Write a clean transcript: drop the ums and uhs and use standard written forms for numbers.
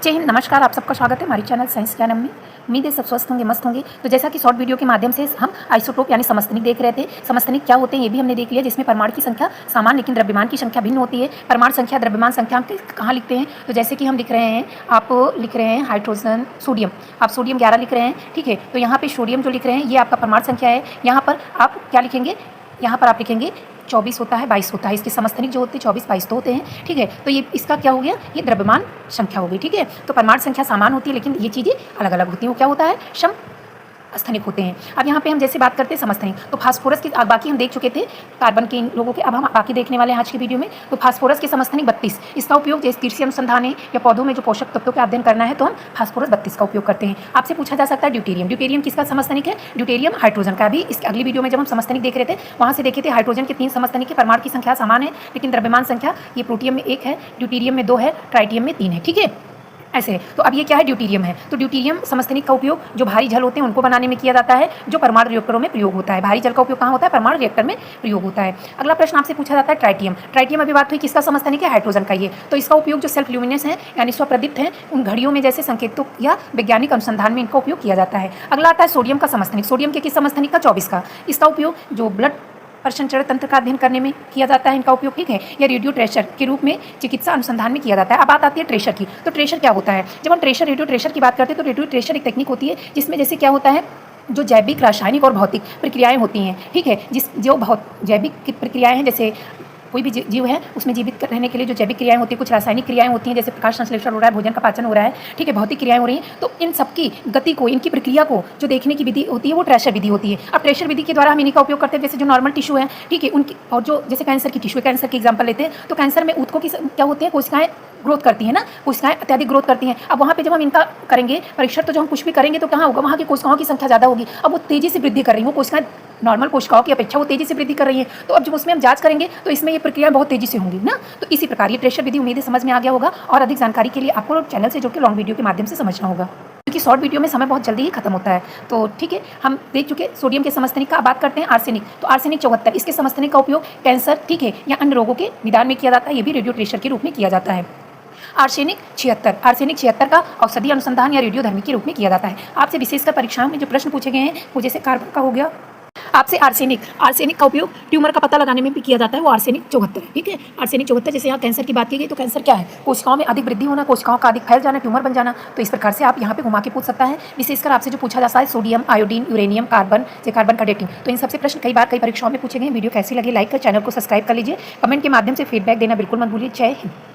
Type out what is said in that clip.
जय हिंद, नमस्कार। आप सबका स्वागत है हमारे चैनल साइंस ज्ञानम में। उम्मीद है सब स्वस्थ होंगे, मस्त होंगे। तो जैसा कि शॉर्ट वीडियो के माध्यम से हम आइसोटोप यानी समस्थानिक देख रहे थे। समस्थानिक क्या होते हैं ये भी हमने देख लिया, जिसमें परमाणु की संख्या समान लेकिन द्रव्यमान की संख्या भिन्न होती है। परमाणु संख्या द्रव्यमान संख्या हम कहाँ लिखते हैं? तो जैसे कि हम लिख रहे हैं, आप लिख रहे हैं हाइड्रोजन सोडियम, आप सोडियम 11 लिख रहे हैं, ठीक है। तो यहाँ पे सोडियम जो लिख रहे हैं ये आपका परमाणु संख्या है। यहाँ पर आप क्या लिखेंगे? यहाँ पर आप लिखेंगे 24 होता है, 22 होता है। इसके समस्थानिक जो होते हैं 24, 22 तो होते हैं, ठीक है। तो ये इसका क्या हो गया? ये द्रव्यमान संख्या हो गई, ठीक है। तो परमाणु संख्या समान होती है लेकिन ये चीज़ें अलग अलग होती हैं। वो क्या होता है? समस्थानिक होते हैं। अब यहाँ पे हम जैसे बात करते हैं समस्थानिक, तो फास्फोरस की बाकी हम देख चुके थे कार्बन के इन लोगों के। अब हम बाकी देखने वाले हैं आज की वीडियो में। तो फास्फोरस के समस्थानिक 32, इसका उपयोग जैसे कृषि अनुसंधान है या पौधों में जो पोषक तत्वों का अध्ययन करना है तो हम फास्फोरस 32 का उपयोग करते हैं। आपसे पूछा जा सकता है ड्यूटेरियम। ड्यूटेरियम किसका समस्थानिक है? ड्यूटेरियम हाइड्रोजन का। भी इसकी अगली वीडियो में जब हम समस्थानिक देख रहे थे वहाँ से देखे थे हाइड्रोजन के 3 समस्थानिक के परमाणु की संख्या समान है लेकिन द्रव्यमान संख्या ये प्रोटियम में 1 है, ड्यूटेरियम में 2 है, ट्राइटियम में 3 है, ठीक है। ऐसे तो अब ये क्या है? ड्यूटेरियम है। तो ड्यूटेरियम समस्थानिक का उपयोग जो भारी जल होते हैं उनको बनाने में किया जाता है, जो परमाणु रिएक्टरों में प्रयोग होता है। भारी जल का उपयोग कहाँ होता है? परमाणु रिएक्टर में प्रयोग होता है। अगला प्रश्न आपसे पूछा जाता है ट्राइटियम। ट्राइटियम अभी बात हुई किसका समस्थानिक है? हाइड्रोजन का। ये तो इसका उपयोग जो सेल्फ ल्यूमिनेस है यानी स्वप्रदीप्त है उन घड़ियों में जैसे संकेतों या वैज्ञानिक अनुसंधान में इनका उपयोग किया जाता है। अगला आता है सोडियम का समस्थानिक। सोडियम के किस समस्थानिक का? 24 का। इसका उपयोग जो ब्लड प्रसंचरण तंत्र का अध्ययन करने में किया जाता है इनका उपयोग, ठीक है। या रेडियो ट्रेशर के रूप में चिकित्सा अनुसंधान में किया जाता है। अब बात आती है ट्रेशर की। तो ट्रेशर क्या होता है? जब हम रेडियो ट्रेशर की बात करते हैं तो रेडियो ट्रेशर एक तकनीक होती है जिसमें जैसे क्या होता है, जो जैविक, रासायनिक और भौतिक प्रक्रियाएं होती हैं, ठीक है। जो जैविक प्रक्रियाएं हैं, जैसे कोई भी जीव है उसमें जीवित रहने के लिए जो जैविक क्रियाएं होती हैं, कुछ रासायनिक क्रियाएं होती हैं जैसे प्रकाश संश्लेषण हो रहा है, भोजन का पाचन हो रहा है, ठीक है, भौतिक क्रियाएं हो रही हैं। तो इन सबकी गति को, इनकी प्रक्रिया को जो देखने की विधि होती है वो ट्रेशर विधि होती है। अब ट्रेशर विधि के द्वारा हम इन्हीं का उपयोग करते हैं। जैसे जो नॉर्मल टिश्यू है, ठीक है, उनकी, और जो जैसे कैंसर की टिश्यू है, कैंसर की एग्जाम्पल लेते हैं तो कैंसर में ऊतकों की क्या होती है? कोशिकाएं ग्रोथ करती है ना, कोशिकाएं अत्यधिक ग्रोथ करती हैं। अब वहाँ पे जब हम इनका करेंगे परीक्षण तो जब हम कुछ भी करेंगे तो कहाँ होगा? वहाँ की कोशिकाओं की संख्या ज़्यादा होगी। अब वो तेज़ी से वृद्धि कर रही है, वो कोशिकाएं नॉर्मल कोशिकाओं की अपेक्षा वो तेज़ी से वृद्धि कर रही है। तो अब जब उसमें हम जांच करेंगे तो इसमें ये प्रक्रिया बहुत तेज़ी से होंगी ना। तो इसी प्रकार ये ट्रेशर विधि उम्मीद है समझ में आ गया होगा। और अधिक जानकारी के लिए आपको चैनल से जुड़ के लॉन्ग वीडियो के माध्यम से समझना होगा, क्योंकि शॉर्ट वीडियो में समय बहुत जल्दी ही खत्म होता है। तो ठीक है, हम देख चुके सोडियम के समस्थानिक का। बात करते हैं आर्सेनिक। तो आर्सेनिक 74, इसके समस्थानिक का उपयोग कैंसर, ठीक है, या अन्य रोगों के निदान में किया जाता है। ये भी रेडियो ट्रेशर के रूप में किया जाता है। आर्सेनिक 76, आर्सेनिक 76 का औषधि अनुसंधान या रेडियोधर्मी के रूप में किया जाता है। आपसे विशेषकर परीक्षाओं में जो प्रश्न पूछे गए हैं वो जैसे कार्बन का हो गया, आपसे आर्सेनिक का उपयोग ट्यूमर का पता लगाने में भी किया जाता है, वो आर्सेनिक 74 है, ठीक है। आर्सेनिक 74, जैसे यहाँ कैंसर की बात की गई तो कैंसर क्या है? कोशिकाओं में अधिक वृद्धि होना, कोशिकाओं का अधिक फैल जाना, ट्यूमर बन जाना। तो इस प्रकार से आप यहाँ पे घुमा के पूछ सकता है। विशेषकर आपसे जो पूछा जाता है सोडियम, आयोडीन, यूरेनियम, कार्बन का डेटिंग। तो इन सबसे प्रश्न कई बार कई परीक्षाओं में पूछे गए। वीडियो कैसी लगी लाइक कर, चैनल को सब्सक्राइब कर लीजिए। कमेंट के माध्यम से फीडबैक देना बिल्कुल मत भूलिए। जय हिंद।